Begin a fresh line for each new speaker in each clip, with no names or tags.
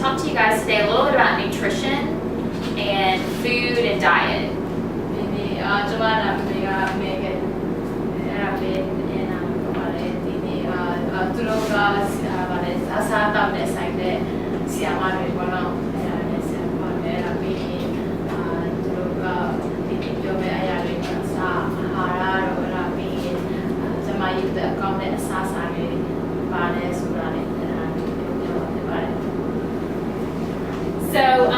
talk to you guys today a little bit about nutrition and food and diet. So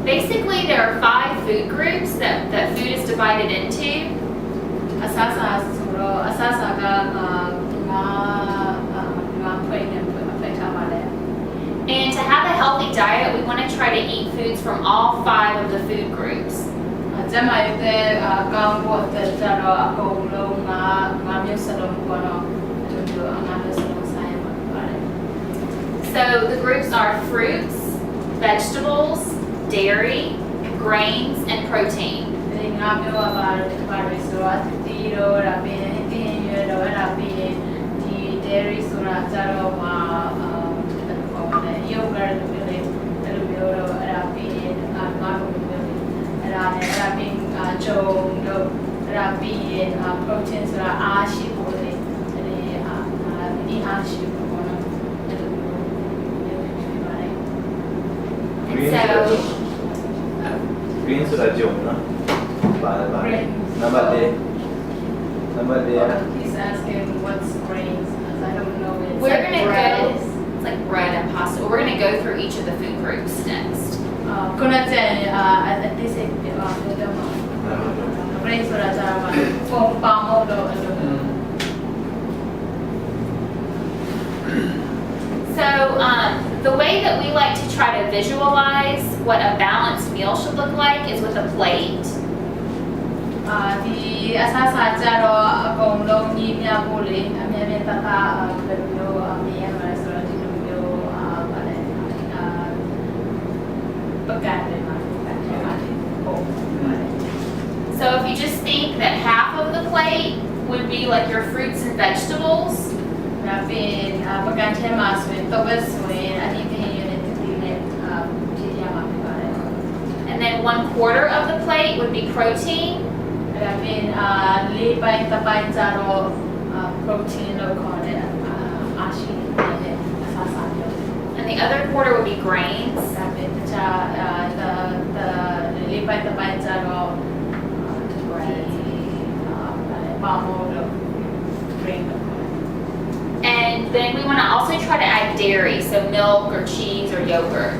basically there are 5 food groups that food is divided into. And to have a healthy diet, we want to try to eat foods from all 5 of the food groups. So the groups are fruits, vegetables, dairy, grains, and protein.
Green sudah jom lah. Number day.
He's asking what's grains, because I don't know.
We're going to go, it's like bread and pasta. We're going to go through each of the food groups next. So the way that we like to try to visualize what a balanced meal should look like is with a plate. So if you just think that half of the plate would be like your fruits and vegetables, and then 1/4 of the plate would be protein. And the other 1/4 would be grains. And then we want to also try to add dairy, so milk or cheese or yogurt.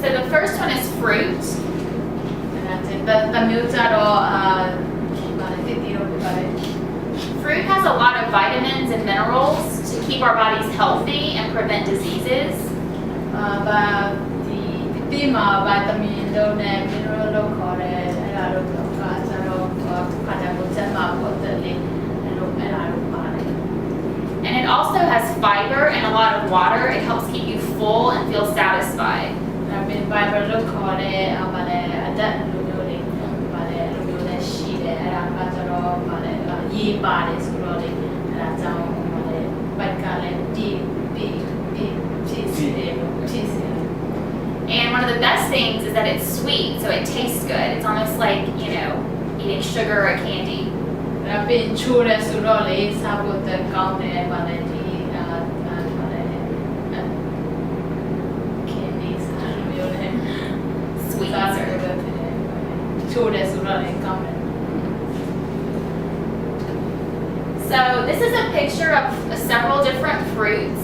So the first one is fruit. Fruit has a lot of vitamins and minerals to keep our bodies healthy and prevent diseases. And it also has fiber and a lot of water. It helps keep you full and feel satisfied. And one of the best things is that it's sweet, so it tastes good. It's almost like, eating sugar or candy. Sweet. So this is a picture of several different fruits.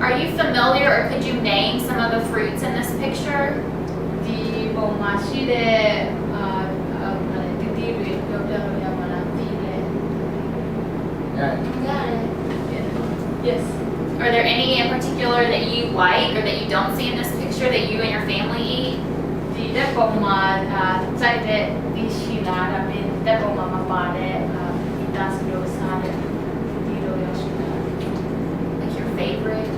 Are you familiar, or could you name some of the fruits in this picture?
Yes.
Are there any in particular that you like or that you don't see in this picture that you and your family eat? Like your favorite?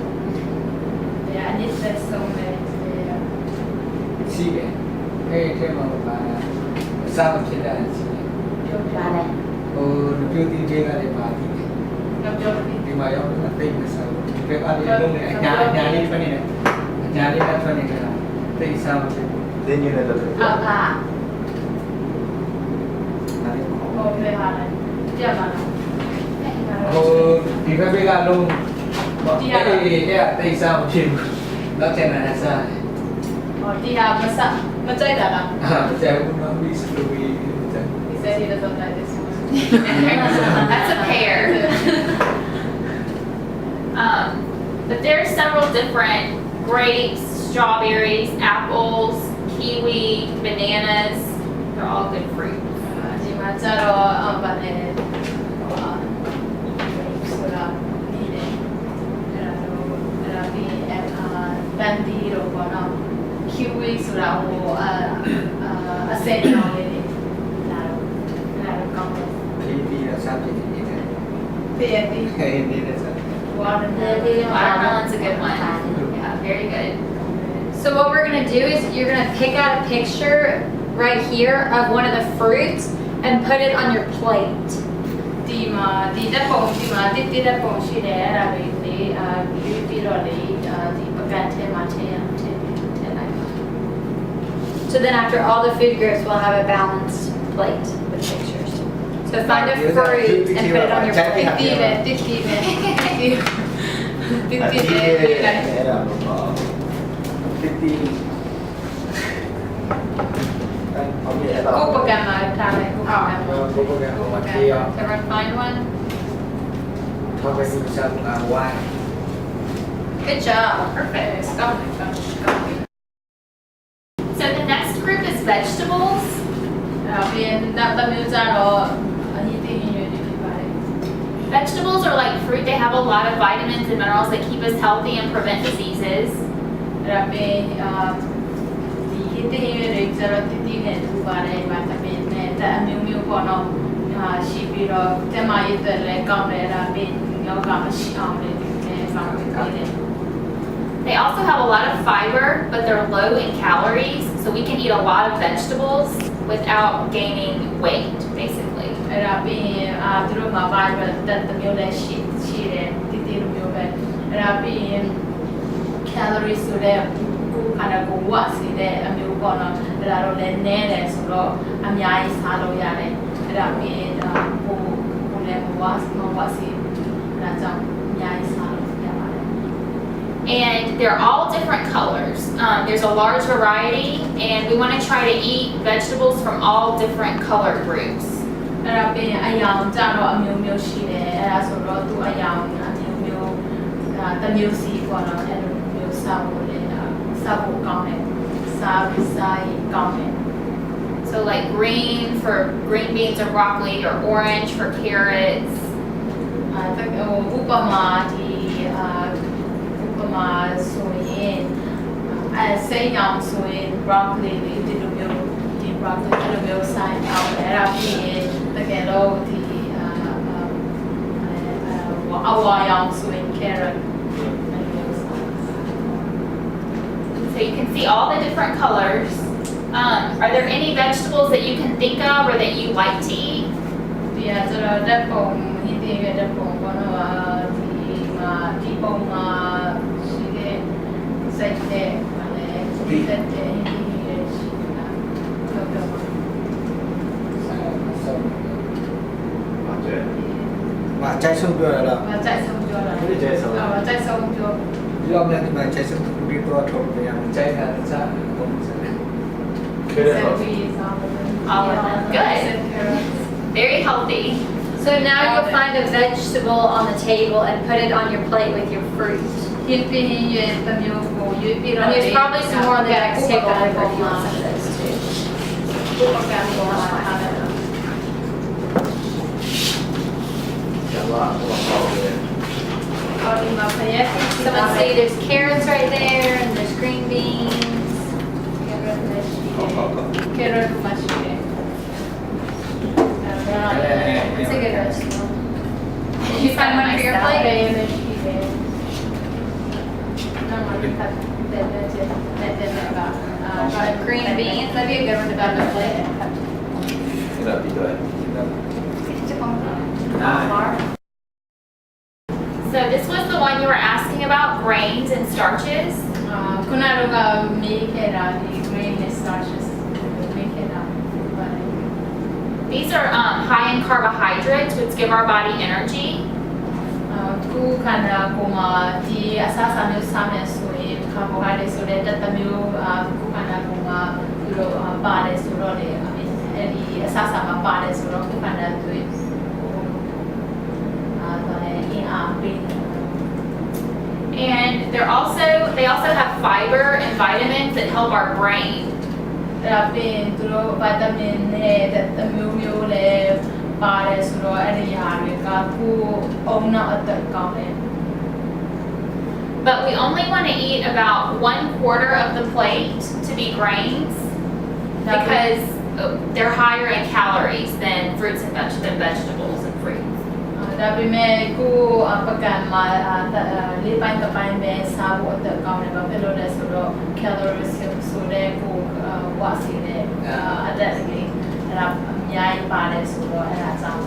ရှိတယ်အဲ့ဒီထဲမှာပါအစားမဖြစ်တာရှိတယ်
ပါလေ
ဟိုလူပြတီတွေကလည်းပါပြီးတယ်
Gặp cho đi.
ဒီမှာရောက်တော့တိတ်မစားဘူးဒီဘက်ကလည်းလုံးနေအညာလေးထွက်နေတယ်အညာလေးကထွက်နေတယ်တိတ်စားမဖြစ်ဘူး
သင်ယူနေတယ်လို့
เอาค่ะ
ဒါလေးပေါ့
Ồ, về hà này. Chưa mà đâu.
ဟိုဒီဘက်ကလုံးဒီအဲ့တိတ်စားမဖြစ်ဘူးတော့ကျန်တာစားတယ်
Ồ, đi hà mà sao? Mà chơi đã đâu?
မကြိုက်ဘူးနော်မီစလိုပြီး
He said he doesn't like this one.
That's a pear. But there are several different grapes, strawberries, apples, kiwi, bananas. They're all good fruits.
Chị mà chơi đó bạn nàyဆိုတာဒီလေအဲ့ဒါပြီးဘန်ဒီတော့ပေါ့နော် kiwi ဆိုတာဟိုအစက်ကြောင်းလေးတွေလာတော့ကောင်းတယ်
ပြီးတော့စားဖြစ်နေတယ်
တည့်ရည်
ခဲနေတဲ့စား
Watermelon's a good one. Yeah, very good.
So what we're gonna do is you're gonna pick out a picture right here of one of the fruits and put it on your plate.
ဒီမှာဒီတက်ပုံဒီမှာတိတိတက်ပုံရှိတယ်အဲ့ဒါလေးပြီးတော့လေဒီပကတ်ထဲမှာထည့်လိုက်ပါ
So then after all the food groups, we'll have a balanced plate with pictures. So find a fruit and put it on your
တိ
plate.
တိပဲတိတိပဲတိတိပဲပြီးလိုက်
အဲ့ဒါတော့တိတိအဲ့အဲ့ဒါ
ကိုပကံမှာထားလိုက်ကိုပကံမှာ
ကိုကိုကဟိုမှာတီးရော
Everyone find one?
ထောက်ပဲသူစားဝိုင်း
Good job. Perfect. Go.
So the next group is vegetables.
ပြီးရင်တမျိုးကြတော့အရင်တည်းရည်ဖြစ်ပါတယ်
Vegetables are like fruit. They have a lot of vitamins and minerals that keep us healthy and prevent diseases.
အဲ့ဒါပြီးဒီဟစ်တည်းရည်ကြတော့တည်တည်နေထူပါတယ်ဗီတာမင်နဲ့အမျိုးမျိုးပေါ့နော်ရှိပြီးတော့တမရည်တဲ့လည်းကောင်းတယ်အဲ့ဒါပြီးယောဂမရှိအောင်လည်းဒီနဲ့ဆောင်ရွက်ပေးတယ်
They also have a lot of fiber, but they're low in calories. So we can eat a lot of vegetables without gaining weight, basically.
အဲ့ဒါပြီးရင်သူတို့မှာပါတဲ့တမျိုးလည်းရှိတယ်တည်တည်မျိုးပဲအဲ့ဒါပြီးရင် calories ဆိုတဲ့ကိုခန္ဓာကိုယ်ဝတ်စီတဲ့အမျိုးပေါ့နော်အဲ့ဒါတော့လည်းနည်းတယ်ဆိုတော့အများကြီးစားလို့ရတယ်အဲ့ဒါပြီးရင်ကိုလည်းဝတ်စီအဲ့ဒါကြောင့်အများကြီးစားလို့ရပါတယ်
And they're all different colors. There's a large variety, and we want to try to eat vegetables from all different color groups.
အဲ့ဒါပြီးရင်အယောင်ကြတော့အမျိုးမျိုးရှိတယ်အဲ့ဒါဆိုတော့သူအယောင်အမျိုးမျိုးတမျိုးစီပေါ့နော်အဲ့လိုမျိုးစားဖို့လည်းစားဖို့ကောင်းတယ်စားရင်ကောင်းတယ်
So like green for green beans or broccoli, or orange for carrots.
ဥပမာဆိုရင်စိတ်အောင်ဆိုရင် broccoli ဒီလိုမျိုးဒီ broccoli ဒီလိုမျိုးစားအောင်အဲ့ဒါပြီးရင်တကယ်တော့ဒီအဝါရောင်ဆိုရင် carrot
So you can see all the different colors. Are there any vegetables that you can think of or that you like to eat?
ဒီကကျတော့ဓာတ်ပုံဟင်းတွေဓာတ်ပုံဘောနော်ဒီပုံမှာရှိတဲ့စိတ်တဲ့ဗာလဲဒီတဲ့ဟင်းတွေရှိတာဟုတ်တော့
맞아요.
မကြိုက်ဆုံးပြောရတော့
မကြိုက်ဆုံးပြောတာ
ဒီကြိုက်ဆုံး
ကြိုက်ဆုံးပြော
ဒီလောက်များဒီမှာကြိုက်ဆုံးပြီးတော့ထုတ်ပြရမယ်ကြိုက်တာစားပုံစံ
그래서
All of them. Good. Very healthy.
So now you'll find a vegetable on the table and put it on your plate with your fruit.
ဟင်းပြီးရင်တမျိုးကိုရွေးပြီး
And
တော့
there's probably some more on the next table over if you want some of those too.
ဥပကံပေါ်မှာထားတယ်
제가 뭐하고
어디마 파예티
Someone say there's carrots right there and there's green beans.
캐럿 맛있게
It's a good vegetable. Did you find one for your plate? Green beans, that'd be a good one to put on the plate.
นี่แบบดีด้วย
So this was the one you were asking about, grains and starches.
คุณอาลูกมีแค่เราที่ green starches มีแค่เรา
These are high in carbohydrates, which give our body energy.
ทุกขณะกูมาที่อาสาสมัครสามีสุยคาร์โบไฮเดรตสุดแต่ตมิวทุกขณะกูมาคือปาร์สุดเลยที่อาสาสมัครปาร์สุดทุกขณะตัวตอนนี้อินอาบิน
And they also have fiber and vitamins that help our brain.
เราเป็นตัววิตามินแต่ตมิวมิวเลยปาร์สุดอะไรอย่างเงี้ยก็กูองค์น่าอัตกรรมเลย
But we only want to eat about 1/4 of the plate to be grains because they're higher in calories than fruits and vegetables and fruits.
ဒါပေမဲ့ကိုပကံမှာလေးပိုင်းတစ်ပိုင်းပဲစားဖို့အသက်ကောင်းတယ်ဘာဖြစ်လို့လဲဆိုတော့ calories ဆိုတဲ့ကိုဝါစီတဲ့အသက်ကြီးအဲ့ဒါအများကြီးပါတယ်ဆိုတော့အဲ့ဒါကြောင့်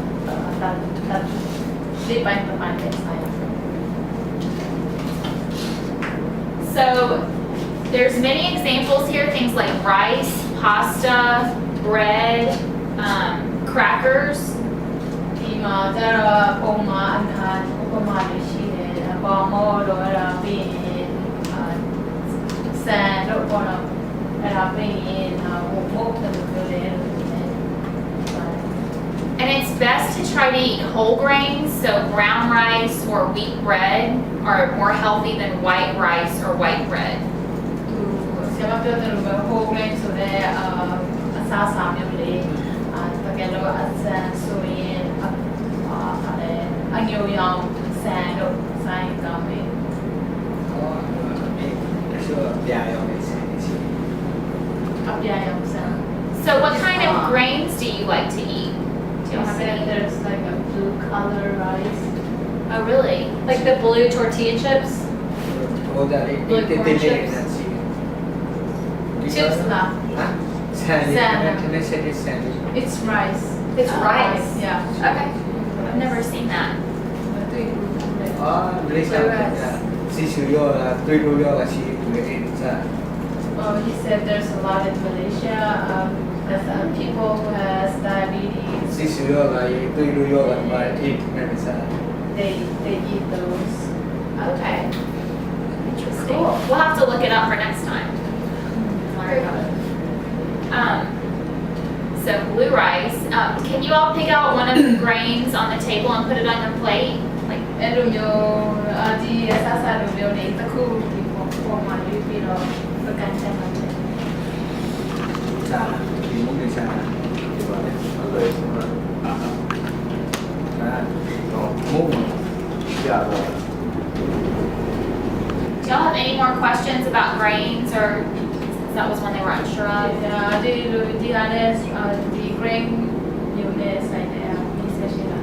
လေးပိုင်းတစ်ပိုင်းပဲစားရ
So there's many examples here, things like rice, pasta, bread, crackers.
ဒီမှာကျတော့ပုံမှန်အနာဥပမာတွေရှိတယ်။ပေါမောတော့အဲ့ဒါပြီးရင်ဆန်တော့ပေါ့နော်အဲ့ဒါပြီးရင်မုတ်တယ်လို့ပြောတယ်
And it's best to try to eat whole grains, so brown rice or wheat bread are more healthy than white rice or white bread.
ဆရာမပြောတယ်လို့ပဲ whole grain ဆိုတဲ့အစားအစာမျိုးလေးတကယ်လို့အဆန်ဆိုရင်အငြိုရောင်ဆန်တို့ဆိုင်ကောင်းပြီ
ပြာရောင်းနေစီစီ
အပြာရောင်ဆန်
So what kind of grains do you like to eat? Do you have any?
there's like a blue color rice
Oh, really?
Like the blue tortilla chips.
ဟိုဒါလေးတေးတေးလေးနဲ့စီ
chips လား
ဟာဆန်လေးနဲ့နဲ့ဆက်ဆန်လေး
it's rice
It's rice.
yeah
Okay. I've never seen that.
တွေ့ဘူးလေ
အာမလေးရှားကစီချူရောလားတွေ့လို့ရောလားရှိတွေ့အင်းစား
Oh, he said there's a lot in Malaysia. There's people who has diabetes.
စီချူရောလားတွေ့လို့ရောလားမအေးနဲ့စား
They eat those.
Okay. Interesting. We'll have to look it up for next time. Learn about it. So blue rice. Can you all pick out one of the grains on the table and put it on your plate? Like
အဲ့လိုမျိုးဒီအဆဆလိုမျိုးတွေတစ်ခုဒီပုံမှန်ရွေးပြီးတော့ပကံချက်မှာတယ်
စားဒီမုန်းနေစား
ဒီပါလေအလွယ်ဆုံးတာ
အာမုန်း
ပြတော့
Do y'all have any more questions about grains or since that was one they were unsure of?
ဒီဟာနဲ့ဒီ grain မျိုးနဲ့ဆိုင်တယ်ဒီ session က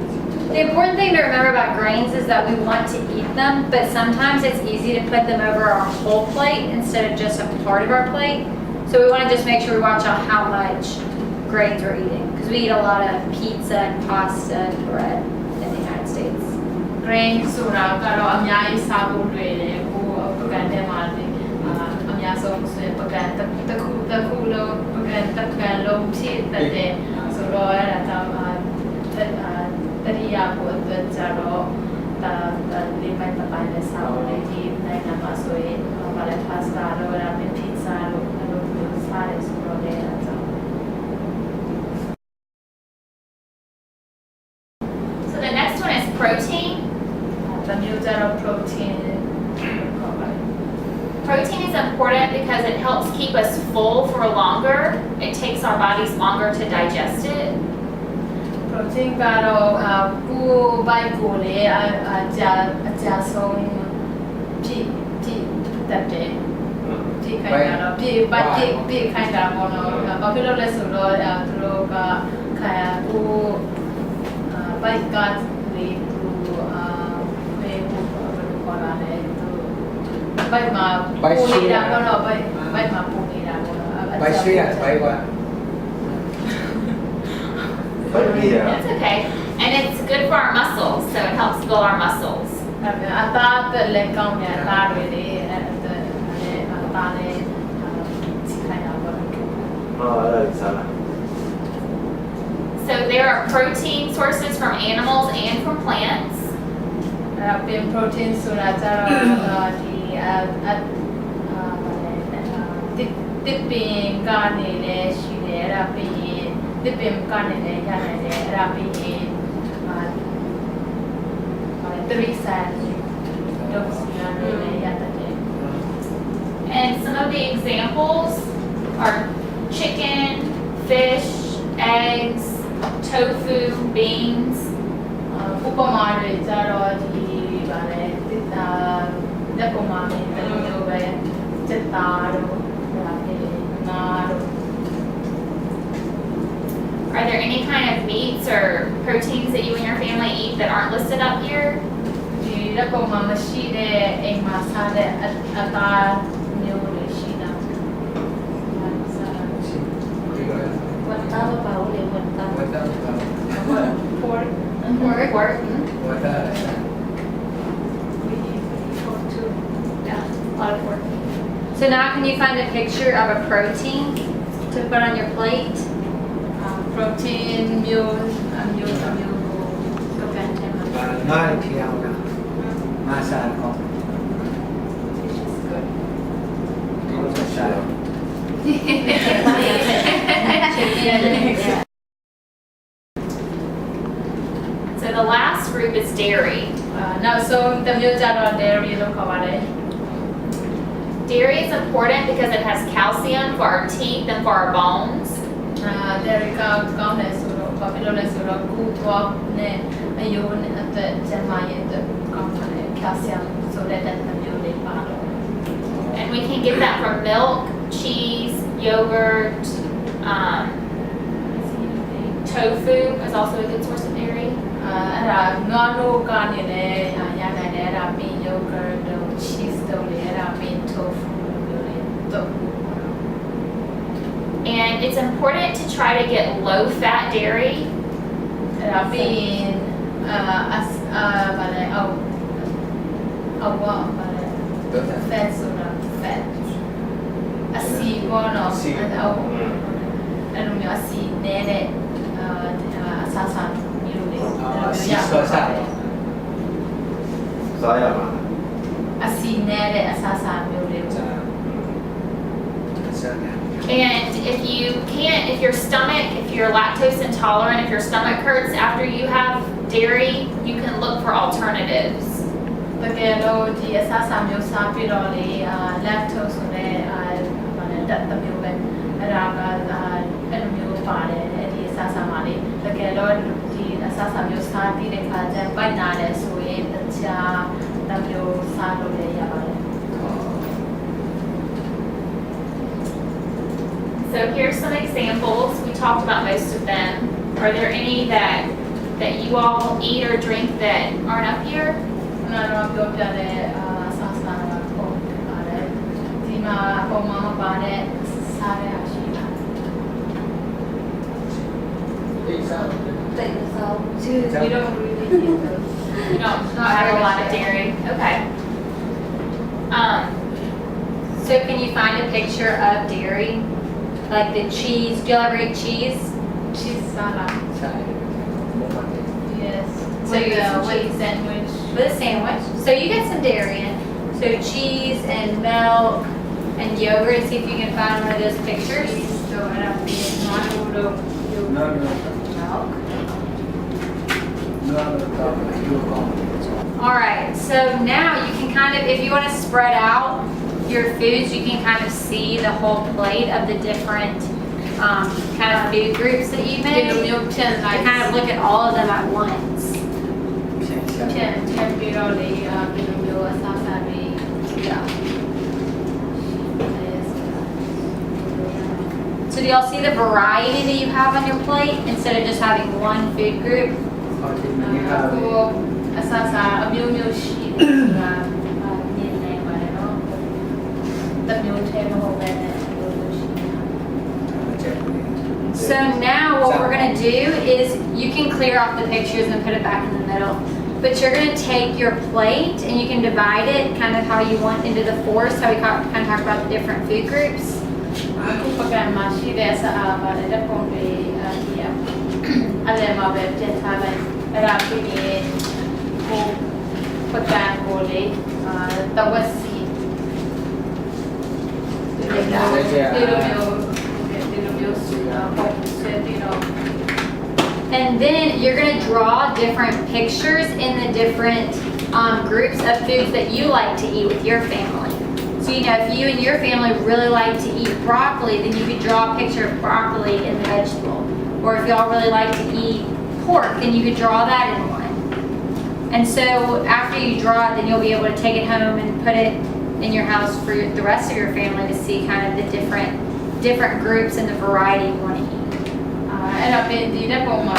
The important thing to remember about grains is that we want to eat them, but sometimes it's easy to put them over our whole plate instead of just a part of our plate. So we want to just make sure we watch out how much grains we're eating because we eat a lot of pizza and pasta and bread in the United States.
grain ဆိုတာကတော့အများကြီးစားဖို့လွယ်တယ်ကိုပကံထဲမှာလေအများဆုံးဆိုရင်ပကံတစ်ခုလုံးပကံတစ်ကံလုံးဖြည့်တတ်တယ်ဆိုတော့အဲ့ဒါကြောင့်တတိယကိုအတွက်ကြတော့လေးပိုင်းတစ်ပိုင်းနဲ့စားဖို့လေဒီနိုင်ငံမှာဆိုရင်ဘာလဲ pasta လို့ရမယ် pizza လို့အဲ့လိုမျိုးစားတယ်ဆိုတော့လည်းအဲ့ဒါကြောင့်
So the next one is protein.
တမျိုးကြတော့ protein
Protein is important because it helps keep us full for longer. It takes our bodies longer to digest it.
protein ကတော့ကိုဘိုက်ကိုလေအကြာဆုံးပြည့်တတ်တယ်ပြည့်ခိုင်းတာတော့ပြည့်ခိုင်းတာပေါ့နော်ဘာဖြစ်လို့လဲဆိုတော့သူတို့ကခိုင်ကိုဘိုက်ကလေသူဘယ်လိုခေါ်လာလဲသူ ဘိုက်မှာပူနေတာပေါ့နော်ဘိုက်မှာပူနေတာပေါ့နော်
By Shreya, by what?
But yeah.
That's okay. And it's good for our muscles, so it helps build our muscles.
အသားတက်လက်ကောင်းတယ်အသားတွေလေအသားလေးစီခိုင်းတာပေါ့
Oh, that's Sarah.
So there are protein sources from animals and from plants.
အဲ့ဒါပြင် protein ဆိုတာကျတော့ဒီတစ်ပင်ကနေလည်းရှိတယ်အဲ့ဒါပြီးရင်တစ်ပင်ကနေလည်းရနိုင်တယ်အဲ့ဒါပြီးရင်တရိစံဒုက္ခကနေလည်းရတတ်တယ်
And some of the examples are chicken, fish, eggs, tofu, beans.
ဥပမာတွေကျတော့ဒီဗာလေလက်ပေါ်မှာနေတယ်လို့ပဲစက်သားတို့ဒါပြီးငါတို့
Are there any kind of meats or proteins that you and your family eat that aren't listed up here?
ဒီလက်ပေါ်မှာမရှိတဲ့အိမ်မှာစားတဲ့အသားမျိုးတွေရှိတာဝန်သားမပါဘူးလေဝန်သား
What else?
pork
Pork.
What else?
we eat pork too
Yeah, a lot of pork.
So now can you find a picture of a protein to put on your plate?
protein မျိုးအမျိုးကိုကန်တယ်မှာ
Nine kilo. Masa ko.
good
So the last group is dairy.
နောက်ဆုံးတစ်မျိုးကြတော့ dairy လို့ခေါ်ပါတယ်
Dairy is important because it has calcium for our teeth and for our bones.
dairy ကောင်းတယ်ဆိုတော့ဘာဖြစ်လို့လဲဆိုတော့ကူသွားနဲ့အယိုးနဲ့အသက်ကျန်းမာရေးအတွက်ကောင်းတယ် calcium ဆိုတဲ့တစ်မျိုးလေးပါတော့
And we can get that from milk, cheese, yogurt, tofu is also a good source of dairy.
အဲ့ဒါငါတို့ကနေလည်းရနိုင်တယ်အဲ့ဒါပြီး yogurt တို့ cheese တို့လည်းအဲ့ဒါပြီး tofu တို့လည်းတော့
And it's important to try to get low fat dairy.
အဲ့ဒါပြီးဗာလေအော်ဘာလေ fat ဆိုတာ fat အစီပေါ်တော့အဲ့လိုမျိုးအစီနဲ့အဆာဆာမျိုးလေး
Saya mah.
အစီနဲ့အဆာဆာမျိုးလေး
And if your stomach, if you're lactose intolerant, if your stomach hurts after you have dairy, you can look for alternatives.
တကယ်လို့ဒီအဆာဆာမျိုးစားပြီးတော့လေ lactose ဆိုတဲ့ဗာလေတက်တမျိုးပဲအဲ့ဒါကအဲ့လိုမျိုးပါတယ်ဒီအဆာဆာမှာလေတကယ်တော့ဒီအဆာဆာမျိုးစားပြီးတဲ့ခါကျပိုက်နာတယ်ဆိုရင်တခြားတမျိုးစားလို့လည်းရပါတယ်
So here's some examples. We talked about most of them. Are there any that you all eat or drink that aren't up here?
နာတော့ပြောပြတဲ့အဆာဆာပုံပါတယ်ဒီမှာပုံမှန်ပါတဲ့စားရရှိတာ we don't really eat those
You don't have a lot of dairy. Okay.
So can you find a picture of dairy? Like the cheese. Do y'all ever eat cheese?
cheese salad yes
So you get some
with
cheese.
sandwich
With a sandwich. So you get some dairy in. So cheese and milk and yogurt. See if you can find one of those pictures.
so I'll be not milk
No.
All right. So now you can kind of, if you want to spread out your foods, you can kind of see the whole plate of the different kind of food groups that you
the
make.
milk
To kind of look at all of them at once.
can be really milk sasami
So do y'all see the variety that you have on your plate instead of just having one food group?
အဆာဆာအမျိုးမျိုးရှိတယ်ဆိုတာမြင်နိုင်ပါတယ်နော် မျိုးထဲမဟုတ်ပဲနဲ့မျိုးလို့ရှိတယ်
So now what we're gonna do is you can clear off the pictures and put it back in the middle. But you're gonna take your plate and you can divide it kind of how you want into the fours, how we kind of talk about the different food groups.
အခုပကံမှာရှိတဲ့ဆာပါတယ်တဲ့ပုံတွေဒီအဲ့ဒါမှာပဲပြင်ထားလိုက်အဲ့ဒါပြီးရင်ကိုပကံကိုလေတဝက်စီဒီလိုမျိုးပုံစံဒီတော့
And then you're gonna draw different pictures in the different groups of foods that you like to eat with your family. So you know, if you and your family really like to eat broccoli, then you could draw a picture of broccoli in the vegetable. Or if y'all really like to eat pork, then you could draw that in one. And so after you draw it, then you'll be able to take it home and put it in your house for the rest of your family to see kind of the different groups and the variety you want to eat.
အဲ့တော့ဒီတဲ့ပုံမှာ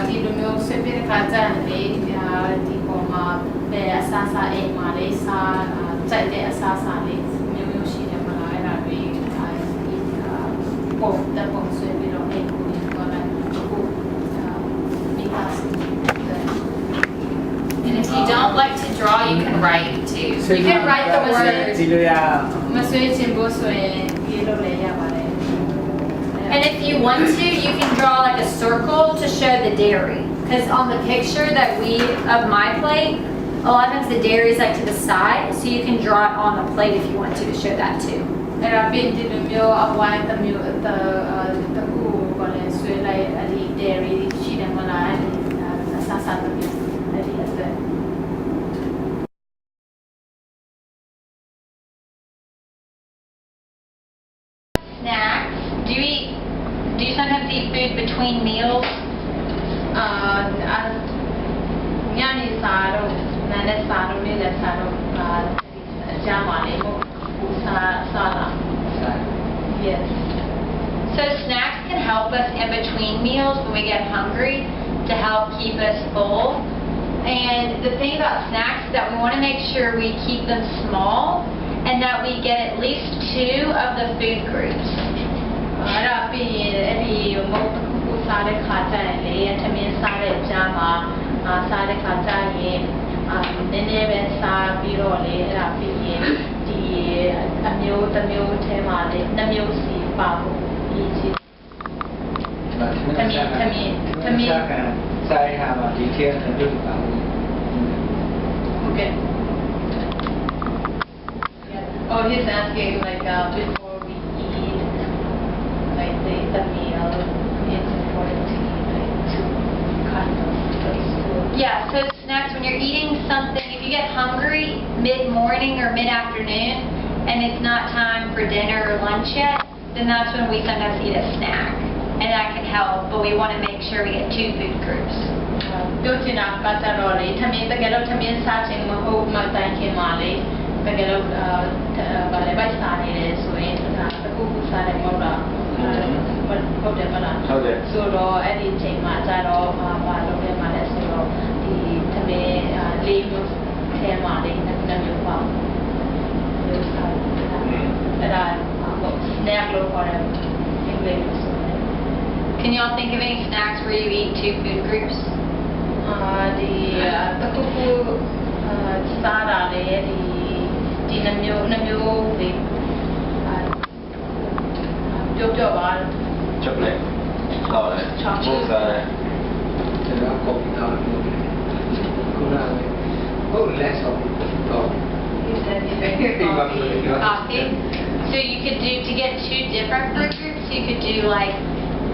ဒီလိုမျိုးဆွေးပြတဲ့ခါကျရင်လေဒီပုံမှာပဲအစားစားအိမ်မှာလေးစားကြိုက်တဲ့အစားစားလေးမျိုးမျိုးရှိတယ်မလားအဲ့ဒါတွေပုံတဲ့ပုံဆွေးပြီးတော့အိမ်ကိုတော့လည်းအခုမိသားစု
And if you don't like to draw, you can write too.
You can write the words.
ဒီလိုရ
မဆွေးချင်ဖို့ဆိုရင်ဒီလိုလေးရပါတယ်
And if you want to, you can draw like a circle to show the dairy. Because on the picture that of my plate, a lot of times the dairy is like to the side, so you can draw it on the plate if you want to show that too.
အဲ့ဒါပြီးဒီလိုမျိုးအဝိုင်းတစ်မျိုးတခုကိုလည်းဆွေးလိုက်အဲ့ဒီ dairy ရှိတယ်မလားအဲ့ဒီအစားစားတစ်မျိုးအဲ့ဒီအတွက်
Snacks. Do you sometimes eat food between meals?
ညနေစာတော့နာနဲ့စာတော့နေ့လည်းစာတော့အကြမ်းပါလေကိုစားလာ yes
So snacks can help us in between meals when we get hungry to help keep us full. And the thing about snacks is that we want to make sure we keep them small and that we get at least 2 of the food groups.
အဲ့ဒါပြီးရင်အဲ့ဒီမုတ်တစ်ခုစားတဲ့ခါကျရင်လေထမင်းစားတဲ့အကြမ်းမှာစားတဲ့ခါကျရင်နည်းနည်းပဲစားပြီးတော့လေအဲ့ဒါပြီးရင်ဒီအမျိုးတစ်မျိုးထဲမှာလေ2မျိုးစီပါဖို့ဒီချီ
ထမင်းဆိုင်ဟာမှာဒီထဲထမင်းပါဘူး
Okay. Oh, he's asking like before we eat, like the meal, it's important to eat like 2 kinds of food.
Yeah, so snacks, when you're eating something, if you get hungry mid-morning or mid-afternoon and it's not time for dinner or lunch yet, then that's when we sometimes eat a snack. And that can help, but we want to make sure we get 2 food groups.
ပြောချင်တာကကြတော့လေထမင်းတကယ်တော့ထမင်းစားခြင်းမဟုတ်မှတိုင်ခင်မှာလေတကယ်တော့ဗာလေပိုက်စားနေတယ်ဆိုရင်ဒါတစ်ခုခုစားတယ်မဟုတ်လားဟုတ်တယ်မလား
ဟုတ်တယ်
ဆိုတော့အဲ့ဒီချိန်မှာကြတော့ဘာလုပ်လဲမှာလဲဆိုတော့ဒီသမင်းလေးမျိုးထဲမှာလေးနှစ်မျိုးပါလို့စားအဲ့ဒါပေါ့ snack လို့ခေါ်တယ်အင်္ဂလိပ်လိုဆိုတယ်
Can y'all think of any snacks where you eat 2 food groups?
ဒီတခုခုစားတာလေဒီနှစ်မျိုးလေးပြောပါ
chocolate ကောက်တယ်ဘုတ်စားတယ်
ကျွန်တော်ကော်ဖီတောင်းလို့ခုနကဟုတ်လက်ဆော်တော့
Coffee. So you could do, to get 2 different fruit groups, you could do like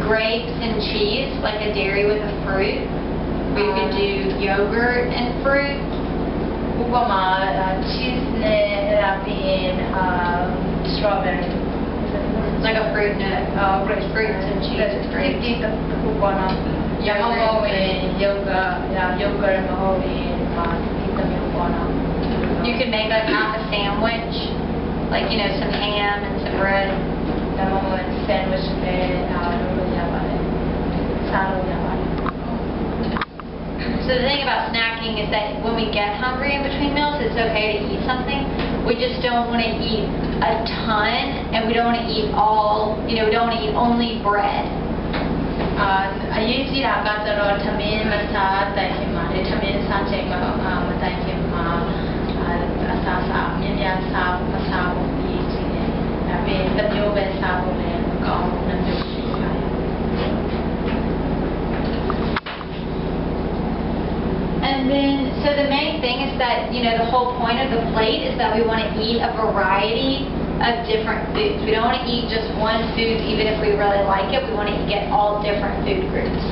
grapes and cheese, like a dairy with a fruit. Or you could do yogurt and fruit.
ဥပမာ cheese နဲ့အဲ့ဒါပြီးရင် strawberry
It's like a fruit nut, fruits and cheese with grapes.
ဒီတစ်ခုပေါ်တော့ရမဟုတ်ဝင် yogurt မဟုတ်ရင်ဒီတစ်မျိုးပေါ်တော့
You could make like half a sandwich, like, you know, some ham and some bread.
ဒါမှမဟုတ် sandwich ပဲလုပ်လို့ရပါတယ်စားလို့ရပါတယ်
So the thing about snacking is that when we get hungry in between meals, it's okay to eat something. We just don't want to eat a ton, and we don't want to eat all, we don't want to eat only bread.
အရေးကြီးတာကကျတော့ထမင်းမစားတိုင်ခင်မှာလေထမင်းစားချိန်မှာမတိုင်ခင်မှာအစားမြင်းများစားမစားဘူးအရေးကြီးတယ်။ဒါပေမဲ့တစ်မျိုးပဲစားဖို့လည်းမကောင်းဘူးနှစ်မျိုးရှိပါတယ်။
And then, so the main thing is that, the whole point of the plate is that we want to eat a variety of different foods. We don't want to eat just one food, even if we really like it. We want to get all different food groups.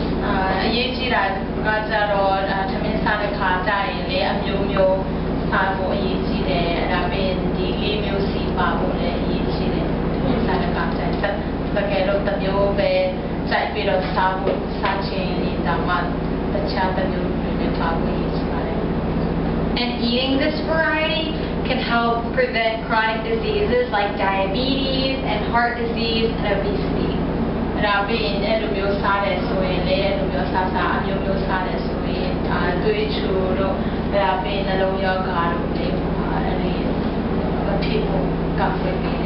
အရေးကြီးတာကကျတော့ထမင်းစားတဲ့ခါကျရင်လေအမျိုးမျိုးစားဖို့အရေးကြီးတယ်။ဒါပေမဲ့ဒီလေးမျိုးစီပါဖို့လည်းအရေးကြီးတယ်။ထမင်းစားတဲ့ခါကျရင်တကယ်လို့တစ်မျိုးပဲစိုက်ပြီးတော့စားခြင်းဒါမှတခြားတစ်မျိုးတွေပါဖို့အရေးကြီးပါတယ်။
And eating this variety can help prevent chronic diseases like diabetes and heart disease and obesity.
ဒါပေမဲ့အဲ့လိုမျိုးစားတယ်ဆိုရင်လည်းအဲ့လိုမျိုးစားအမျိုးမျိုးစားတယ်ဆိုရင်သွေးချိုတို့ဒါပေမဲ့နှလုံးရောဂါတို့လည်းအဲ့ဒီအဖြစ်ကိုကောက်ွယ်ပြီး